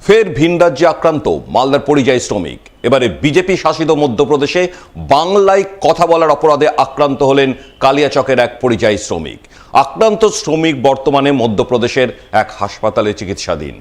ফের ভিন রাজ্যে আক্রান্ত মালদার পরিযায়ী শ্রমিক। এবারে বিজেপি শাসিত মধ্যপ্রদেশে বাংলায় কথা বলার অপরাধে আক্রান্ত হলেন কালিয়াচকের এক পরিযায়ী শ্রমিক। আক্রান্ত শ্রমিক বর্তমানে মধ্যপ্রদেশের এক হাসপাতালে চিকিৎসাধীন।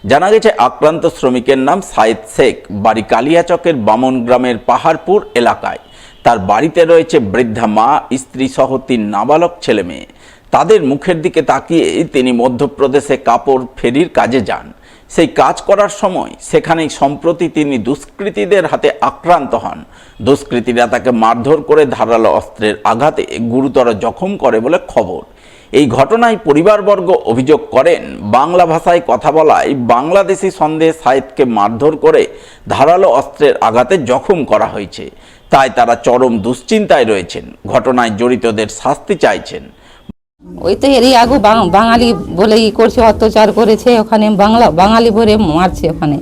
জানা গেছে আক্রান্ত শ্রমিকের নাম সাইদ শেখ, বাড়ি কালিয়াচকের বামন গ্রামের পাহাড়পুর এলাকায়। তার বাড়িতে রয়েছে বৃদ্ধা মা, স্ত্রী সহ 3 নাবালক ছেলে মেয়ে। তাদের মুখের দিকে তাকিয়ে তিনি মধ্যপ্রদেশে কাপড় ফেরির কাজে যান। সেই কাজ করার সময় সেখানেই সম্প্রতি তিনি দুষ্কৃতীদের হাতে আক্রান্ত হন। দুষ্কৃতীরা তাকে মারধর করে ধারালো অস্ত্রের আঘাতে গুরুতর জখম করে বলে খবর। এই ঘটনায় পরিবারবর্গ অভিযোগ করেন, বাংলা ভাষায় কথা বলায় বাংলাদেশি সন্দেহে সাইদকে মারধর করে ধারালো অস্ত্রের আঘাতে জখম করা হয়েছে। তাই তারা চরম দুশ্চিন্তায় রয়েছেন, ঘটনায় জড়িতদের শাস্তি চাইছেন। ওই তো এরই আগে বাঙালি বলে করছে, অত্যাচার করেছে, ওখানে বাঙালি বলে মারছে। ওখানে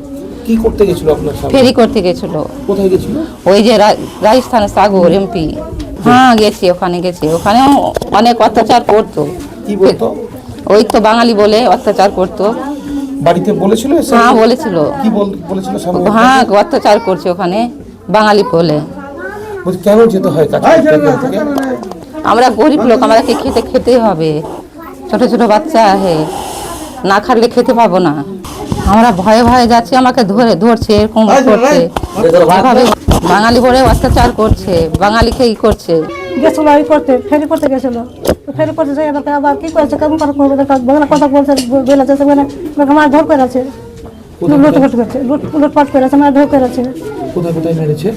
কি করতে গেছিল আপনার সাথে? ফেরি করতে গেছিল। কোথায় গেছিল? ওই যে রাজস্থানের সাগর এমপি। হ্যাঁ গেছি, ওখানে গেছি। ওখানেও অনেক অত্যাচার করতো। কি বলতো? ওই তো বাঙালি বলে অত্যাচার করতো। বাড়িতে বলেছিল? হ্যাঁ বলেছিল। কি বলেছিল? হ্যাঁ অত্যাচার করছে ওখানে বাঙালি বলে। কেন যেতে হয় কাছে? আমরা গরিব লোক, আমাদেরকে খেতেই হবে। ছোট ছোট বাচ্চা আছে, না খাটলে খেতে পাবো না। আমরা ভয়ে ভয়ে যাচ্ছি, আমাকে ধরছে, এরকম করছে। বাঙালি বলে অত্যাচার করছে, বাঙালিকে ই করছে। গেছিল ওই করতে, ফেরি করতে গেছিল। ফেরি করতে যাই আমাকে আবার কি করেছে, কেমন করে করবে, বাংলা কথা বলছে, বেলাচ্ছে, মার ধর করে আছে, লুটপাট করেছে, মার ধর করেছে। কোথায় কোথায় মেরেছে?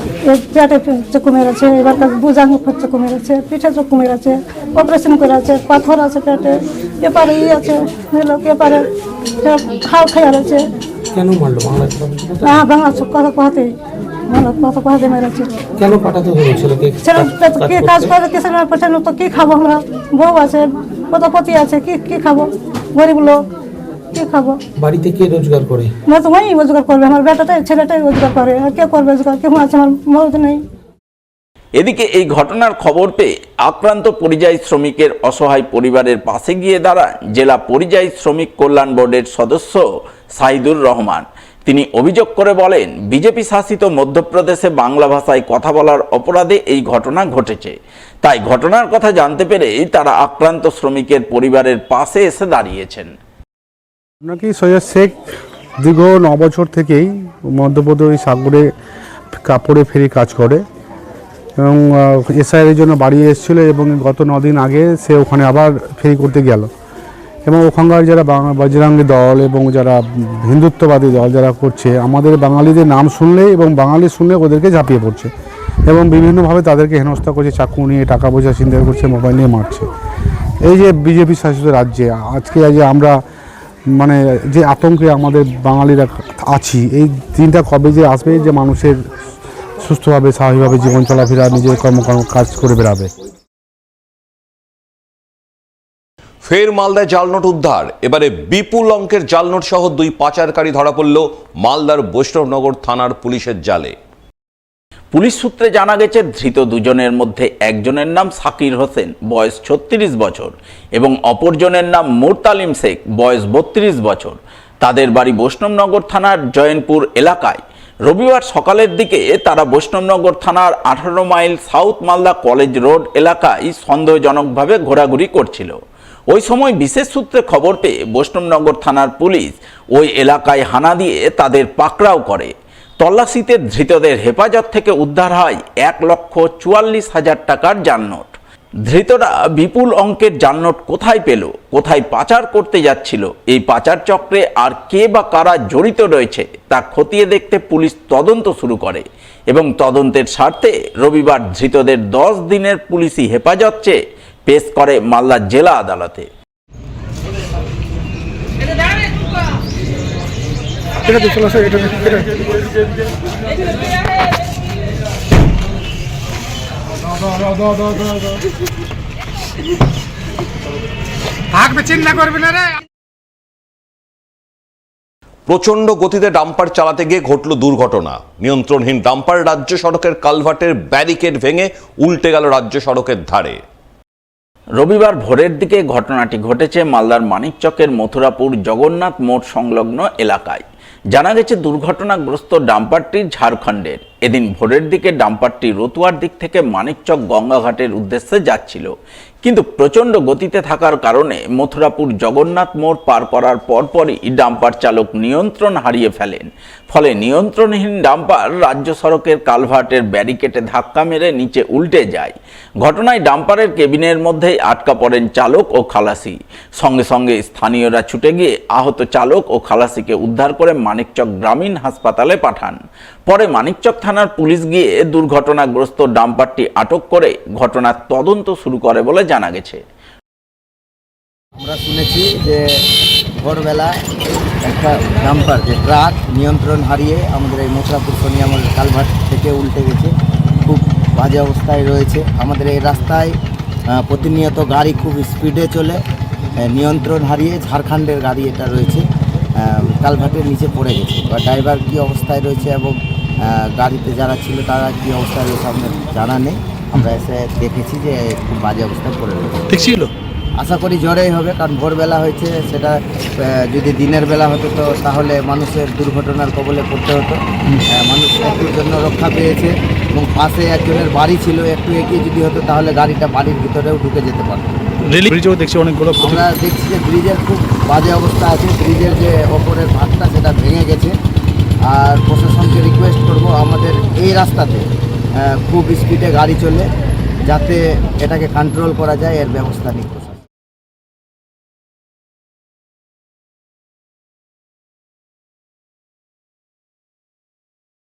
পেটে চকু মেরেছে, এবার বুঝা মুখ চকু মেরেছে, পিঠে চকু মেরেছে, অপারেশন করেছে, পাথর আছে পেটে, এপারে ই আছে, এপারে খাও খেয়ে আছে। কেন মারলো? হ্যাঁ বাংলা কথা কথাতেই কথা কথাতে মেরেছে। কেন পাঠাতে হয়েছিল? কে কাজ করে কিছু না পছন্দ তো কি খাবো আমরা? বউ আছে, কত পতি আছে, কি খাবো? গরিব লোক, কি খাবো? বাড়িতে কে রোজগার করে? তোমায় রোজগার করবে, আমার বেটাটাই ছেলেটাই রোজগার করে, আর কে করবে রোজগার? কেমন আছে, আমার মরদ নেই। এদিকে এই ঘটনার খবর পেয়ে আক্রান্ত পরিযায়ী শ্রমিকের অসহায় পরিবারের পাশে গিয়ে দাঁড়ান জেলা পরিযায়ী শ্রমিক কল্যাণ বোর্ডের সদস্য সাইদুর রহমান। তিনি অভিযোগ করে বলেন, বিজেপি শাসিত মধ্যপ্রদেশে বাংলা ভাষায় কথা বলার অপরাধে এই ঘটনা ঘটেছে। তাই ঘটনার কথা জানতে পেরে তারা আক্রান্ত শ্রমিকের পরিবারের পাশে এসে দাঁড়িয়েছেন। নাকি সৈয়দ শেখ দীর্ঘ 9 বছর থেকেই মধ্যপ্রদেশ সাগরে কাপড়ে ফেরি কাজ করে এবং এসআইয়ের জন্য বাড়ি এসেছিলো এবং গত 9 দিন আগে সে ওখানে আবার ফেরি করতে গেল এবং ওখানকার যারা বজরঙ্গী দল এবং যারা হিন্দুত্ববাদী দল যারা করছে, আমাদের বাঙালিদের নাম শুনলেই এবং বাঙালি শুনলে ওদেরকে ঝাঁপিয়ে পড়ছে এবং বিভিন্নভাবে তাদেরকে হেনস্থা করছে, চাকু নিয়ে টাকা পয়সা ছিনতাই করছে, মোবাইল নিয়ে মারছে। এই যে বিজেপি শাসিত রাজ্যে আজকে যে আমরা মানে যে আতঙ্কে আমাদের বাঙালিরা আছি, এই দিনটা কবে যে আসবে যে মানুষের সুস্থভাবে স্বাভাবিকভাবে জীবন চলাফেরা, নিজের কর্মকর্ম কাজ করে বেড়াবে। ফের মালদায় জালনোট উদ্ধার। এবারে বিপুল অঙ্কের জালনোট সহ 2 পাচারকারী ধরা পড়ল মালদার বৈষ্ণবনগর থানার পুলিশের জালে। পুলিশ সূত্রে জানা গেছে, ধৃত দুজনের মধ্যে একজনের নাম সাকির হোসেন, বয়স 36 বছর এবং অপরজনের নাম মোরতালিম শেখ, বয়স 32 বছর। তাদের বাড়ি বৈষ্ণবনগর থানার জয়নপুর এলাকায়। রবিবার সকালের দিকে তারা বৈষ্ণবনগর থানার 18 mile south Malda college road এলাকায় সন্দেহজনকভাবে ঘোরাঘুরি করছিল। ওই সময় বিশেষ সূত্রে খবর পেয়ে বৈষ্ণবনগর থানার পুলিশ ওই এলাকায় হানা দিয়ে তাদের পাকড়াও করে। তল্লাশিতে ধৃতদের হেফাজত থেকে উদ্ধার হয় 1,44,000 টাকার জালনোট। ধৃতরা বিপুল অঙ্কের জালনোট কোথায় পেল, কোথায় পাচার করতে যাচ্ছিল, এই পাচার চক্রে আর কে বা কারা জড়িত রয়েছে তা খতিয়ে দেখতে পুলিশ তদন্ত শুরু করে এবং তদন্তের স্বার্থে রবিবার ধৃতদের 10 দিনের পুলিশি হেফাজত চেয়ে পেশ করে মালদা জেলা আদালতে। প্রচন্ড গতিতে ডাম্পার চালাতে গিয়ে ঘটল দুর্ঘটনা। নিয়ন্ত্রণহীন ডাম্পার রাজ্য সড়কের কালভার্টের ব্যারিকেড ভেঙে উল্টে গেল রাজ্য সড়কের ধারে। রবিবার ভোরের দিকে ঘটনাটি ঘটেছে মালদার মানিকচকের মথুরাপুর জগন্নাথ মোড় সংলগ্ন এলাকায়। জানা গেছে দুর্ঘটনাগ্রস্ত ডাম্পারটি ঝাড়খণ্ডের। এদিন ভোরের দিকে ডাম্পারটি রতুয়ার দিক থেকে মানিকচক গঙ্গাঘাটের উদ্দেশ্যে যাচ্ছিল, কিন্তু প্রচণ্ড গতিতে থাকার কারণে মথুরাপুর জগন্নাথ মোড় পার করার পরপরই ডাম্পার চালক নিয়ন্ত্রণ হারিয়ে ফেলেন। ফলে নিয়ন্ত্রণহীন ডাম্পার রাজ্য সড়কের কালভার্টের ব্যারিকেডে ধাক্কা মেরে নিচে উল্টে যায়। ঘটনায় ডাম্পারের কেবিনের মধ্যেই আটকা পড়েন চালক ও খালাসি। সঙ্গে সঙ্গে স্থানীয়রা ছুটে গিয়ে আহত চালক ও খালাসিকে উদ্ধার করে মানিকচক গ্রামীণ হাসপাতালে পাঠান। পরে মানিকচক থানার পুলিশ গিয়ে দুর্ঘটনাগ্রস্ত ডাম্পারটি আটক করে ঘটনার তদন্ত শুরু করে বলে জানা গেছে। আমরা শুনেছি যে ভোরবেলা একটা ডাম্পার যে ট্রাক নিয়ন্ত্রণ হারিয়ে আমাদের এই মথুরাপুর সোনিয়ামল কালভার্ট থেকে উল্টে গেছে, খুব বাজে অবস্থায় রয়েছে। আমাদের এই রাস্তায় প্রতিনিয়ত গাড়ি খুব স্পিডে চলে, নিয়ন্ত্রণ হারিয়ে ঝাড়খণ্ডের গাড়ি এটা রয়েছে, কালভার্টের নিচে পড়ে গেছে। বা ড্রাইভার কী অবস্থায় রয়েছে এবং গাড়িতে যারা ছিল তারা কী অবস্থায় রয়েছে আমাদের জানা নেই। আমরা এসে দেখেছি যে খুব বাজে অবস্থায় পড়ে রয়েছে। দেখছিল আশা করি জ্বরেই হবে, কারণ ভোরবেলা হয়েছে। সেটা যদি দিনের বেলা হতো তো তাহলে মানুষের দুর্ঘটনার কবলে পড়তে হতো। মানুষ একটুর জন্য রক্ষা পেয়েছে এবং পাশে একজনের বাড়ি ছিল, একটু এগিয়ে যদি হতো তাহলে গাড়িটা বাড়ির ভিতরেও ঢুকে যেতে পারতো। ব্রিজেও দেখছি অনেকগুলো আমরা দেখছি যে ব্রিজের খুব বাজে অবস্থা আছে, ব্রিজের যে ওপরের ভাগটা সেটা ভেঙে গেছে। আর প্রশাসনকে রিকোয়েস্ট করব আমাদের এই রাস্তাতে খুব স্পিডে গাড়ি চলে, যাতে এটাকে কন্ট্রোল করা যায়, এর ব্যবস্থা নিক প্রশাসন।